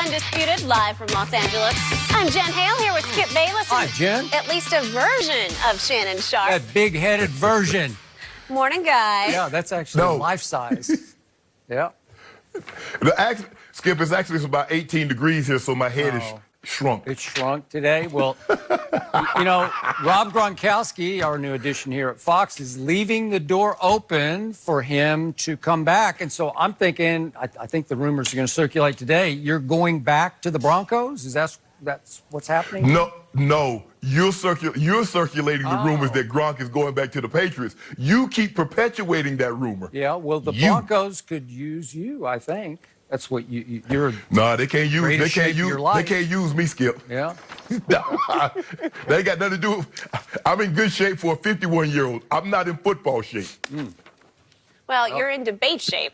Undisputed, live from Los Angeles. I'm Jen Hale here with Skip Bayless. Hi, Jen. At least a version of Shannon Sharp. That big-headed version. Morning, guys. Yeah, that's actually life size. Yeah. Skip, it's actually about 18 degrees here, so my head is shrunk. It shrunk today. Well, you know, Rob Gronkowski, our new addition here at Fox, is leaving the door open for him to come back. And so I'm thinking, I think the rumors are going to circulate today. You're going back to the Broncos? That's what's happening? No. You're circulating the rumors that Gronk is going back to the Patriots. You keep perpetuating that rumor. Yeah, well, the Broncos could use you, I think. That's what you're. No, they can't use. They can't use me, Skip. Yeah. No, they ain't got nothing to do. I'm in good shape for a 51-year-old. I'm not in football shape. Well, you're in debate shape.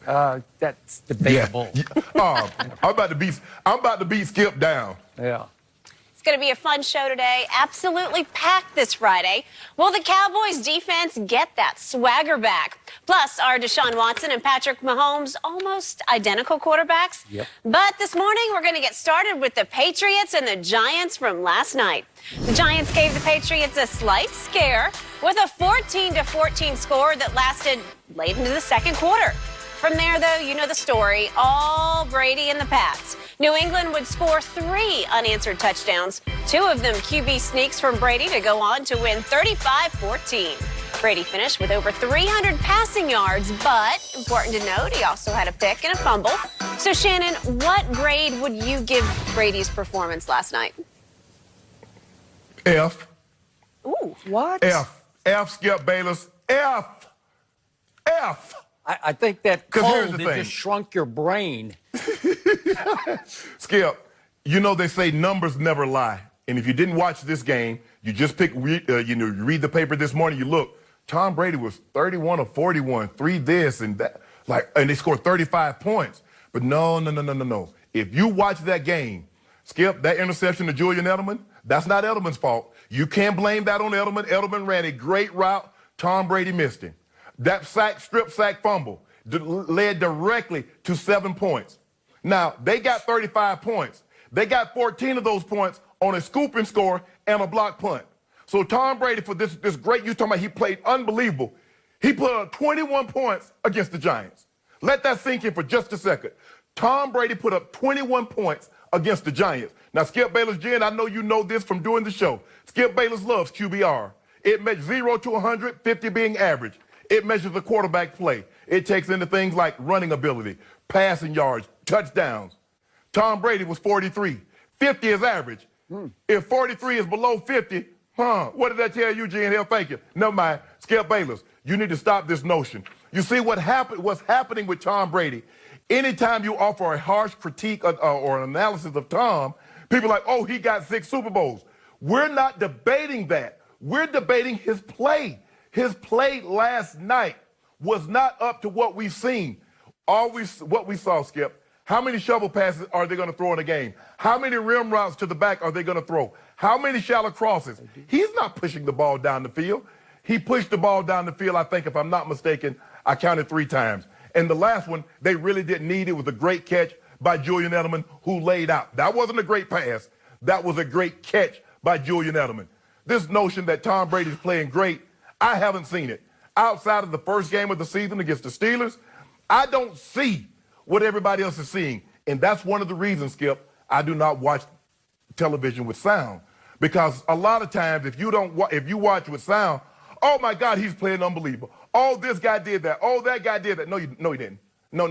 That's debatable. Yeah. I'm about to beat Skip down. Yeah. It's going to be a fun show today. Absolutely packed this Friday. Will the Cowboys defense get that swagger back? Plus, are Deshaun Watson and Patrick Mahomes almost identical quarterbacks? Yep. But this morning, we're going to get started with the Patriots and the Giants from last night. The Giants gave the Patriots a slight scare with a 14-14 score that lasted late into the second quarter. From there, though, you know the story. All Brady and the Pats. New England would score 3 unanswered touchdowns, 2 of them QB sneaks from Brady to go on to win 35-14. Brady finished with over 300 passing yards, but important to note, he also had a pick and a fumble. So, Shannon, what grade would you give Brady's performance last night? F. Ooh. What? F, Skip Bayless. F. I think that cold thing. just shrunk your brain. Skip, you know they say numbers never lie. And if you didn't watch this game, you just you read the paper this morning, you look, Tom Brady was 31 or 41, 3 this and that, and they scored 35 points. But no. If you watch that game, Skip, that interception to Julian Edelman, that's not Edelman's fault. You can't blame that on Edelman. Edelman ran a great route. Tom Brady missed him. That strip sack fumble led directly to 7 points. Now, they got 35 points. They got 14 of those points on a scoop and score and a block punt. So Tom Brady, for this great, you talking about he played unbelievable. He put up 21 points against the Giants. Let that sink in for just a second. Tom Brady put up 21 points against the Giants. Now, Skip Bayless, Jen, I know you know this from doing the show. Skip Bayless loves QBR. It measures 0 to 100, 50 being average. It measures the quarterback play. It takes into things like running ability, passing yards, touchdowns. Tom Brady was 43. 50 is average. If 43 is below 50, what did that tell you, Jen Hill? Thank you. Never mind. Skip Bayless, you need to stop this notion. You see what's happening with Tom Brady. Anytime you offer a harsh critique or an analysis of Tom, people are like, oh, he got 6 Super Bowls. We're not debating that. We're debating his play. His play last night was not up to what we've seen. What we saw, Skip, how many shovel passes are they going to throw in a game? How many rim routes to the back are they going to throw? How many shallow crosses? He's not pushing the ball down the field. He pushed the ball down the field, I think, if I'm not mistaken, I counted 3 times. And the last one, they really didn't need it. It was a great catch by Julian Edelman, who laid out. That wasn't a great pass. That was a great catch by Julian Edelman. This notion that Tom Brady's playing great, I haven't seen it. Outside of the first game of the season against the Steelers, I don't see what everybody else is seeing. And that's one of the reasons, Skip, I do not watch television with sound. Because a lot of times, if you watch with sound, oh, my God, he's playing unbelievable. Oh, this guy did that. Oh, that guy did that. No, he didn't. No,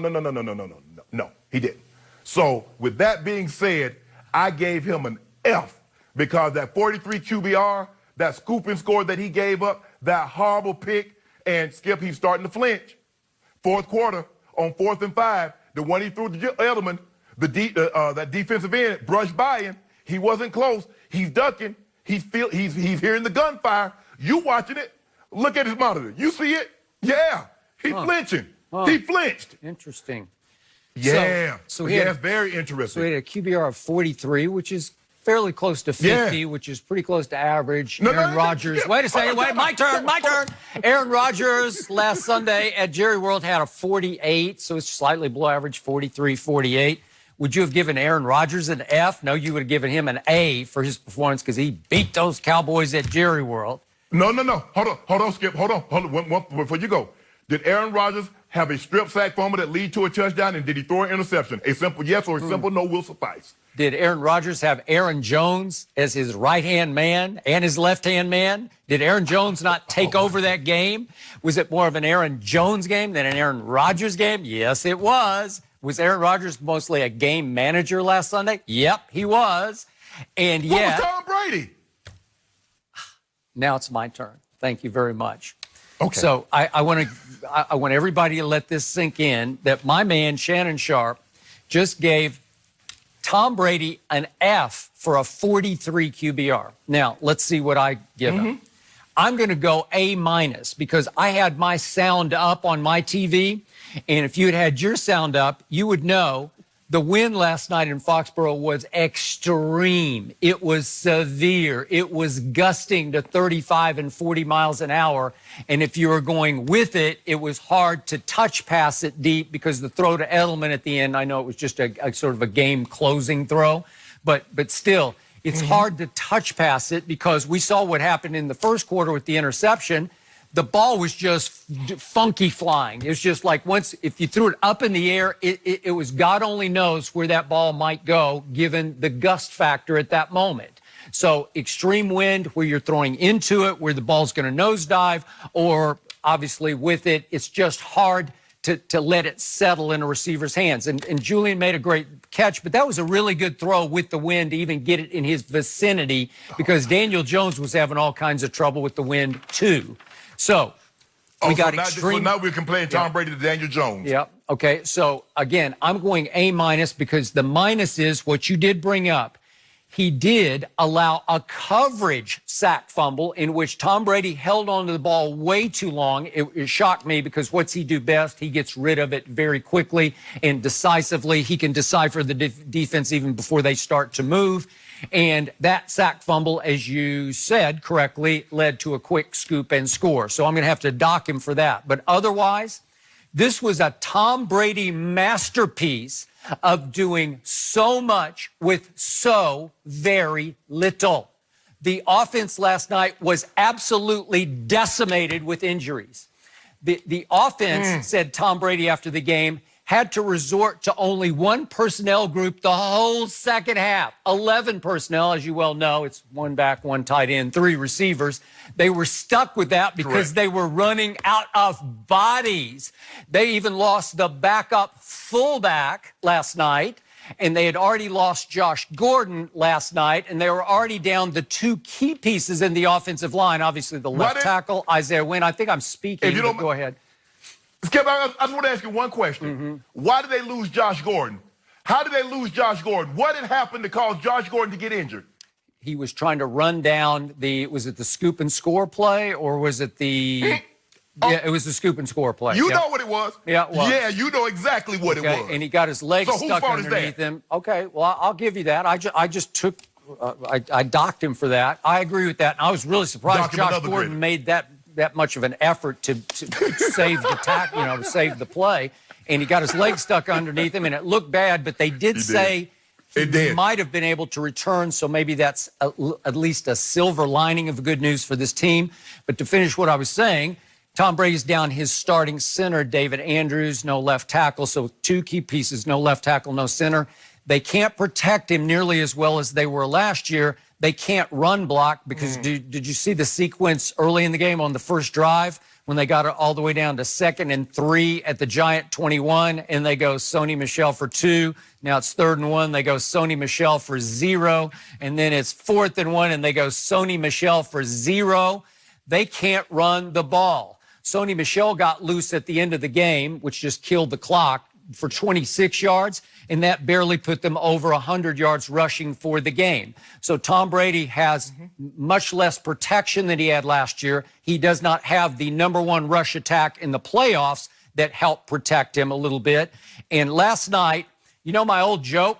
he didn't. So with that being said, I gave him an F because that 43 QBR, that scoop and score that he gave up, that horrible pick, and Skip, he's starting to flinch. Fourth quarter, on 4th and 5, the one he threw to Edelman, that defensive end brushed by him. He wasn't close. He's ducking. He's hearing the gunfire. You watching it. Look at his monitor. You see it? Yeah. He's flinching. He flinched. Interesting. Yeah. So he had, very interesting. So he had a QBR of 43, which is fairly close to 50, which is pretty close to average. Aaron Rodgers. Wait a second. Wait, my turn. Aaron Rodgers last Sunday at Jerry World had a 48, so it's slightly below average, 43, 48. Would you have given Aaron Rodgers an F? No, you would have given him an A for his performance because he beat those Cowboys at Jerry World. No. Hold on, Skip. Hold on. One, before you go. Did Aaron Rodgers have a strip sack fumble that lead to a touchdown, and did he throw an interception? A simple yes or a simple no will suffice. Did Aaron Rodgers have Aaron Jones as his right-hand man and his left-hand man? Did Aaron Jones not take over that game? Was it more of an Aaron Jones game than an Aaron Rodgers game? Yes, it was. Was Aaron Rodgers mostly a game manager last Sunday? Yep, he was. And yet, what was Tom Brady? Now it's my turn. Thank you very much. Okay. So I want everybody to let this sink in that my man Shannon Sharp just gave Tom Brady an F for a 43 QBR. Now, let's see what I give him. I'm going to go A- because I had my sound up on my TV, and if you had had your sound up, you would know the wind last night in Foxborough was extreme. It was severe. It was gusting to 35 and 40 miles an hour. And if you were going with it, it was hard to touch pass it deep because the throw to Edelman at the end, I know it was just a sort of a game closing throw, but still, it's hard to touch pass it because we saw what happened in the first quarter with the interception. The ball was just funky flying. It was just like if you threw it up in the air, it was God only knows where that ball might go given the gust factor at that moment. So extreme wind where you're throwing into it, where the ball's going to nosedive, or obviously with it, it's just hard to let it settle in a receiver's hands. And Julian made a great catch, but that was a really good throw with the wind to even get it in his vicinity because Daniel Jones was having all kinds of trouble with the wind too. So we got extreme. So now we're comparing Tom Brady to Daniel Jones. Yep. Okay. So again, I'm going A- because the minus is what you did bring up. He did allow a coverage sack fumble in which Tom Brady held onto the ball way too long. It shocked me because what's he do best? He gets rid of it very quickly and decisively. He can decipher the defense even before they start to move. And that sack fumble, as you said correctly, led to a quick scoop and score. So I'm going to have to dock him for that. But otherwise, this was a Tom Brady masterpiece of doing so much with so very little. The offense last night was absolutely decimated with injuries. The offense, said Tom Brady after the game, had to resort to only one personnel group the whole second half. 11 personnel, as you well know. It's one back, one tight end, 3 receivers. They were stuck with that because they were running out of bodies. They even lost the backup fullback last night, and they had already lost Josh Gordon last night, and they were already down the 2 key pieces in the offensive line. Obviously, the left tackle, Isaiah Wynn. I think I'm speaking, but go ahead. Skip, I just want to ask you one question. Why did they lose Josh Gordon? How did they lose Josh Gordon? What had happened to cause Josh Gordon to get injured? He was trying to run down was it the scoop and score play, or was it the... Yeah, it was the scoop and score play. You know what it was. Yeah, it was. Yeah, you know exactly what it was. And he got his legs stuck underneath him. Okay, well, I'll give you that. I just took... I docked him for that. I agree with that. And I was really surprised Josh Gordon made that much of an effort to save the save the play, and he got his leg stuck underneath him, and it looked bad. But they did say he might have been able to return, so maybe that's at least a silver lining of good news for this team. But to finish what I was saying, Tom Brady's down his starting center, David Andrews, no left tackle, so 2 key pieces, no left tackle, no center. They can't protect him nearly as well as they were last year. They can't run block because did you see the sequence early in the game on the first drive when they got it all the way down to 2nd and 3 at the Giant 21, and they go Sony Michel for 2. Now it's 3rd and 1. They go Sony Michel for 0, and then it's 4th and 1, and they go Sony Michel for 0. They can't run the ball. Sony Michel got loose at the end of the game, which just killed the clock, for 26 yards, and that barely put them over 100 yards rushing for the game. So Tom Brady has much less protection than he had last year. He does not have the #1 rush attack in the playoffs that helped protect him a little bit. And last night, you know my old joke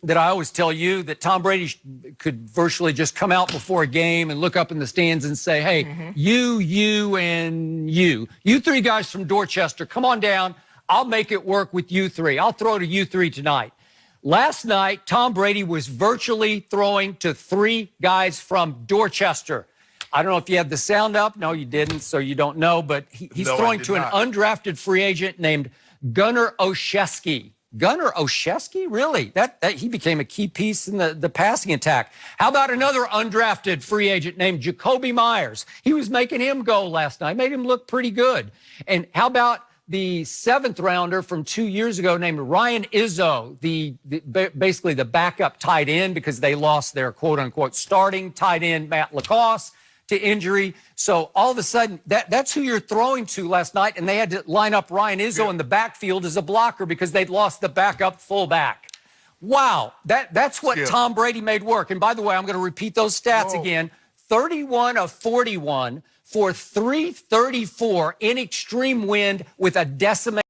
that I always tell you, that Tom Brady could virtually just come out before a game and look up in the stands and say, hey, you, and you 3 guys from Dorchester, come on down. I'll make it work with you 3. I'll throw to you 3 tonight. Last night, Tom Brady was virtually throwing to 3 guys from Dorchester. I don't know if you had the sound up. No, you didn't, so you don't know. But he's throwing to an undrafted free agent named Gunnar Olszewski. Gunnar Olszewski? Really? That he became a key piece in the passing attack. How about another undrafted free agent named Jacoby Myers? He was making him go last night, made him look pretty good. And how about the 7th rounder from 2 years ago named Ryan Izzo, basically the backup tight end because they lost their quote-unquote starting tight end, Matt Lacoste, to injury. So all of a sudden, that's who you're throwing to last night, and they had to line up Ryan Izzo in the backfield as a blocker because they'd lost the backup fullback. Wow, that's what Tom Brady made work. And by the way, I'm going to repeat those stats again. 31 of 41 for 334 in extreme wind with a decimated